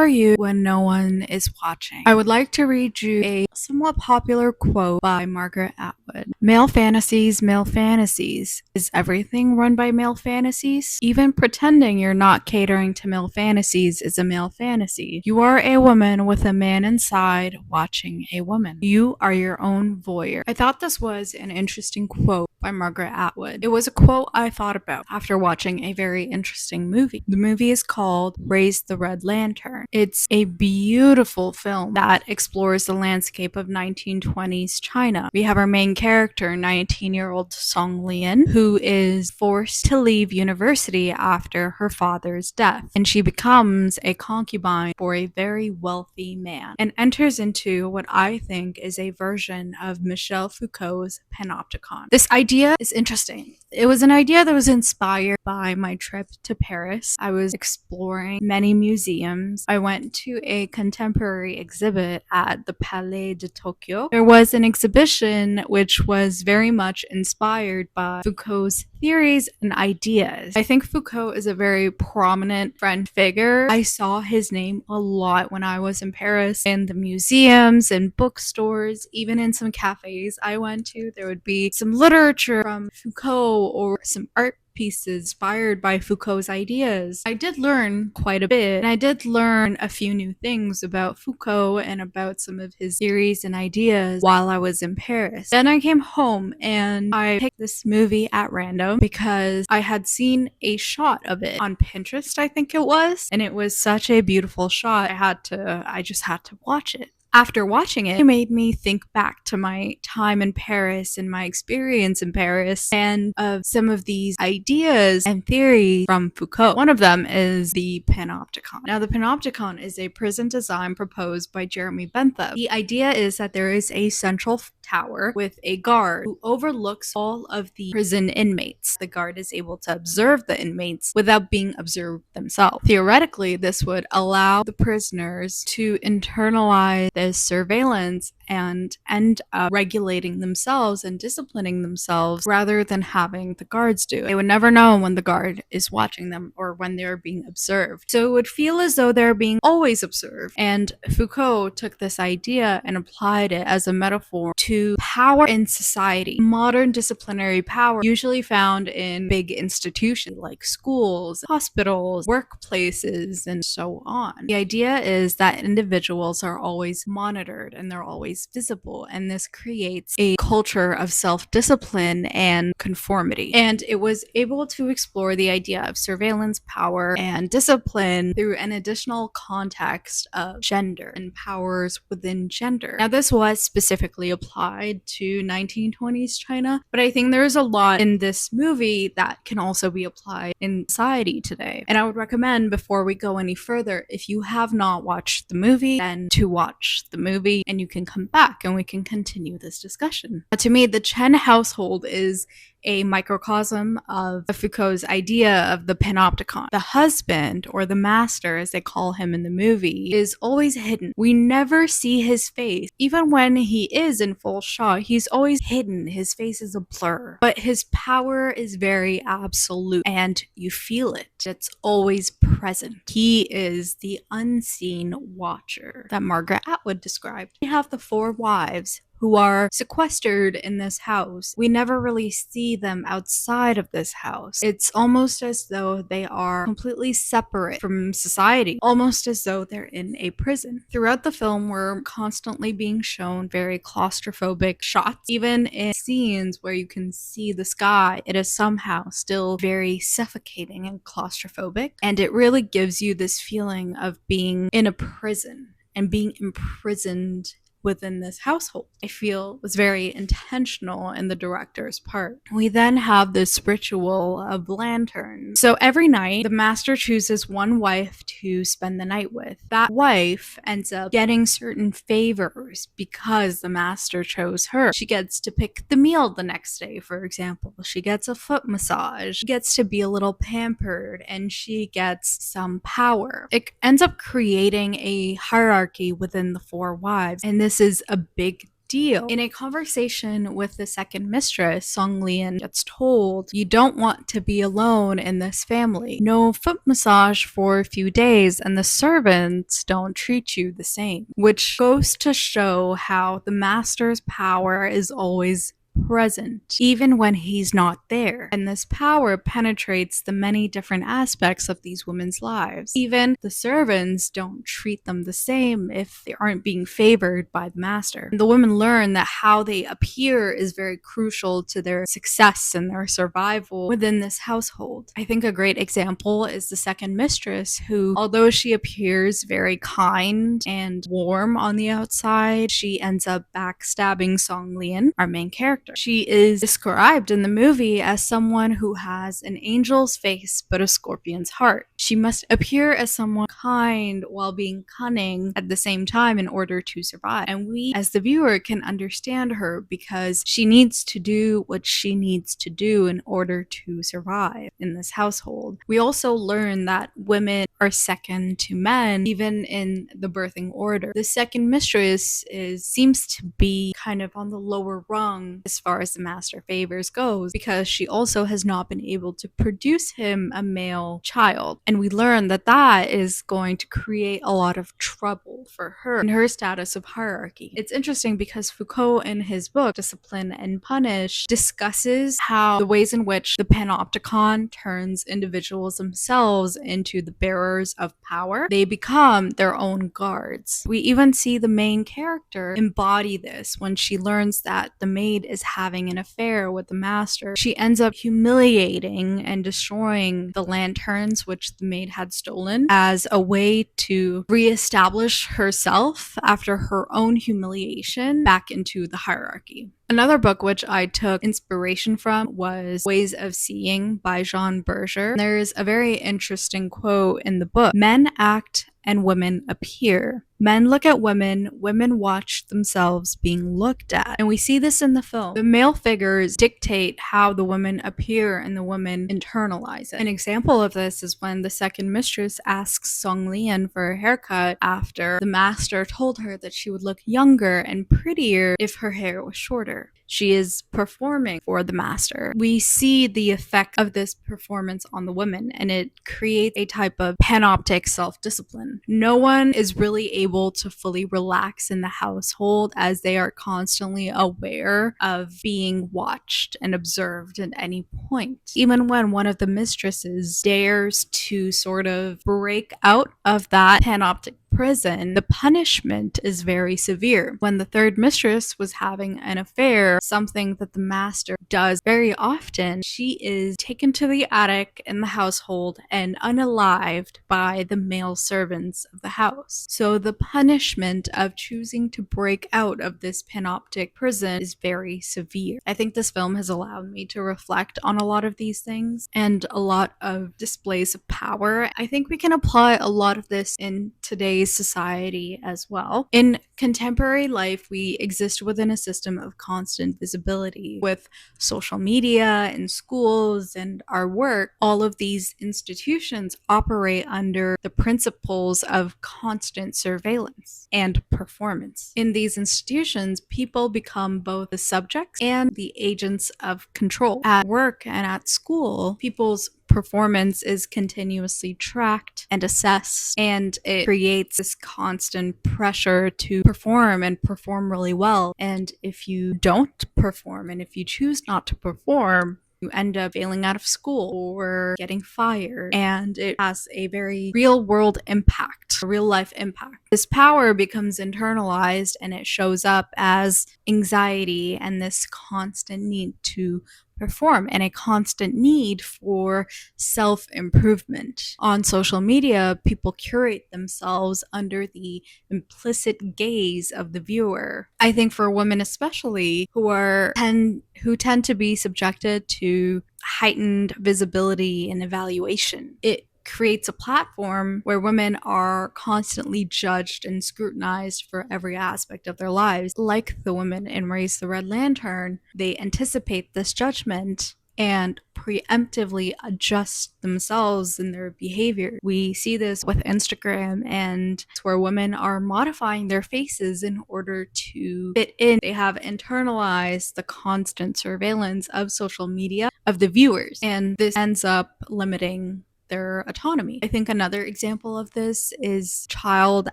are you when no one is watching? I would like to read you a somewhat popular quote by Margaret Atwood. Male fantasies, male fantasies. Is everything run by male fantasies? Even pretending you're not catering to male fantasies is a male fantasy. You are a woman with a man inside watching a woman. You are your own voyeur. I thought this was an interesting quote by Margaret Atwood. It was a quote I thought about after watching a very interesting movie. The movie is called Raise the Red Lantern. It's a beautiful film that explores the landscape of 1920s China. We have our main character, 19-year-old Song Lian, who is forced to leave university after her father's death, and she becomes a concubine for a very wealthy man and enters into what I think is a version of Michel Foucault's Panopticon. This idea is interesting. It was an idea that was inspired by my trip to Paris. I was exploring many museums. I went to a contemporary exhibit at the Palais de Tokyo. There was an exhibition which was very much inspired by Foucault's theories and ideas. I think Foucault is a very prominent French figure. I saw his name a lot when I was in Paris, in the museums and bookstores, even in some cafes I went to. There would be some literature from Foucault or some art pieces inspired by Foucault's ideas. I did learn quite a bit, and I did learn a few new things about Foucault and about some of his theories and ideas while I was in Paris. Then I came home and I picked this movie at random because I had seen a shot of it on Pinterest, I think it was, and it was such a beautiful shot. I just had to watch it. After watching it, it made me think back to my time in Paris and my experience in Paris and of some of these ideas and theories from Foucault. One of them is the Panopticon. Now, the Panopticon is a prison design proposed by Jeremy Bentham. The idea is that there is a central tower with a guard who overlooks all of the prison inmates. The guard is able to observe the inmates without being observed themselves. Theoretically, this would allow the prisoners to internalize this surveillance and end up regulating themselves and disciplining themselves rather than having the guards do it. They would never know when the guard is watching them or when they're being observed. So it would feel as though they're being always observed. And Foucault took this idea and applied it as a metaphor to power in society. Modern disciplinary power usually found in big institutions like schools, hospitals, workplaces, and so on. The idea is that individuals are always monitored and they're always visible, and this creates a culture of self-discipline and conformity. And it was able to explore the idea of surveillance, power, and discipline through an additional context of gender and powers within gender. Now, this was specifically applied to 1920s China, but I think there's a lot in this movie that can also be applied in society today. And I would recommend, before we go any further, if you have not watched the movie, then to watch the movie and you can come back and we can continue this discussion. To me, the Chen household is a microcosm of Foucault's idea of the panopticon. The husband, or the master as they call him in the movie, is always hidden. We never see his face. Even when he is in full shot, he's always hidden. His face is a blur. But his power is very absolute and you feel it. It's always present. He is the unseen watcher that Margaret Atwood described. We have the four wives who are sequestered in this house. We never really see them outside of this house. It's almost as though they are completely separate from society, almost as though they're in a prison. Throughout the film, we're constantly being shown very claustrophobic shots. Even in scenes where you can see the sky, it is somehow still very suffocating and claustrophobic. And it really gives you this feeling of being in a prison and being imprisoned within this household. I feel was very intentional in the director's part. We then have this ritual of lanterns. So every night, the master chooses one wife to spend the night with. That wife ends up getting certain favors because the master chose her. She gets to pick the meal the next day, for example. She gets a foot massage. She gets to be a little pampered, and she gets some power. It ends up creating a hierarchy within the four wives, and this is a big deal. In a conversation with the second mistress, Song Lian gets told, "You don't want to be alone in this family. No foot massage for a few days, and the servants don't treat you the same," which goes to show how the master's power is always present, even when he's not there. And this power penetrates the many different aspects of these women's lives. Even the servants don't treat them the same if they aren't being favored by the master. And the women learn that how they appear is very crucial to their success and their survival within this household. I think a great example is the second mistress, who, although she appears very kind and warm on the outside, she ends up backstabbing Song Lian, our main character. She is described in the movie as someone who has an angel's face but a scorpion's heart. She must appear as someone kind while being cunning at the same time in order to survive. And we, as the viewer, can understand her because she needs to do what she needs to do in order to survive in this household. We also learn that women are second to men, even in the birthing order. The second mistress seems to be kind of on the lower rung as far as the master favors goes, because she also has not been able to produce him a male child. And we learn that that is going to create a lot of trouble for her in her status of hierarchy. It's interesting because Foucault, in his book Discipline and Punish, discusses how the ways in which the Panopticon turns individuals themselves into the bearers of power. They become their own guards. We even see the main character embody this when she learns that the maid is having an affair with the master. She ends up humiliating and destroying the lanterns which the maid had stolen as a way to reestablish herself after her own humiliation back into the hierarchy. Another book which I took inspiration from was Ways of Seeing by Jean Berger. There's a very interesting quote in the book. "Men act and women appear. Men look at women, women watch themselves being looked at." And we see this in the film. The male figures dictate how the women appear and the women internalize it. An example of this is when the second mistress asks Song Lian for a haircut after the master told her that she would look younger and prettier if her hair was shorter. She is performing for the master. We see the effect of this performance on the women, and it creates a type of panoptic self-discipline. No one is really able to fully relax in the household as they are constantly aware of being watched and observed at any point. Even when one of the mistresses dares to sort of break out of that panoptic prison, the punishment is very severe. When the third mistress was having an affair, something that the master does very often, she is taken to the attic in the household and unalived by the male servants of the house. So the punishment of choosing to break out of this panoptic prison is very severe. I think this film has allowed me to reflect on a lot of these things and a lot of displays of power. I think we can apply a lot of this in today's society as well. In contemporary life, we exist within a system of constant visibility with social media and schools and our work. All of these institutions operate under the principles of constant surveillance and performance. In these institutions, people become both the subjects and the agents of control. At work and at school, people's performance is continuously tracked and assessed, and it creates this constant pressure to perform and perform really well. And if you don't perform and if you choose not to perform, you end up failing out of school or getting fired, and it has a very real world impact, a real life impact. This power becomes internalized and it shows up as anxiety and this constant need to perform and a constant need for self-improvement. On social media, people curate themselves under the implicit gaze of the viewer. I think for women especially who tend to be subjected to heightened visibility and evaluation, it creates a platform where women are constantly judged and scrutinized for every aspect of their lives. Like the women in Raise the Red Lantern, they anticipate this judgment and preemptively adjust themselves and their behavior. We see this with Instagram, and it's where women are modifying their faces in order to fit in. They have internalized the constant surveillance of social media of the viewers, and this ends up limiting their autonomy. I think another example of this is child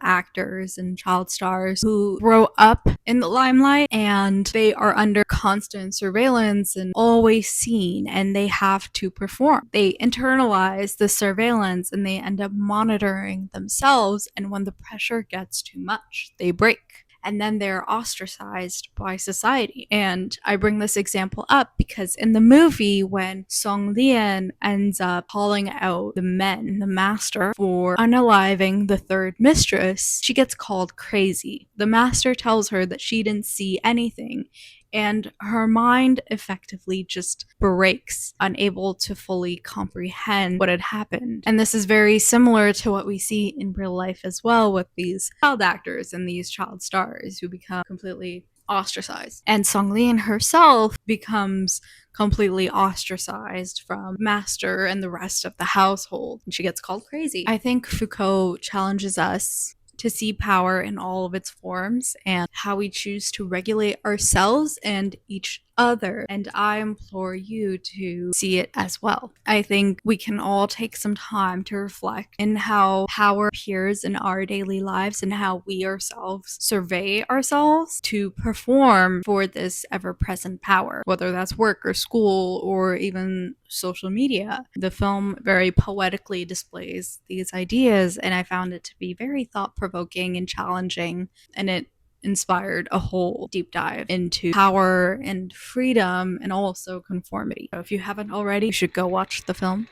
actors and child stars who grow up in the limelight and they are under constant surveillance and always seen, and they have to perform. They internalize the surveillance and they end up monitoring themselves, and when the pressure gets too much, they break. And then they're ostracized by society. And I bring this example up because in the movie, when Song Lian ends up calling out the men, the master, for unaliving the third mistress, she gets called crazy. The master tells her that she didn't see anything, and her mind effectively just breaks, unable to fully comprehend what had happened. And this is very similar to what we see in real life as well with these child actors and these child stars who become completely ostracized. And Song Lian herself becomes completely ostracized from master and the rest of the household, and she gets called crazy. I think Foucault challenges us to see power in all of its forms and how we choose to regulate ourselves and each other. And I implore you to see it as well. I think we can all take some time to reflect in how power appears in our daily lives and how we ourselves survey ourselves to perform for this ever-present power, whether that's work or school or even social media. The film very poetically displays these ideas, and I found it to be very thought-provoking and challenging, and it inspired a whole deep dive into power and freedom and also conformity. So if you haven't already, you should go watch the film.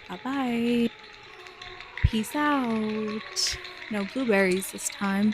Bye-bye. Peace out. No blueberries this time.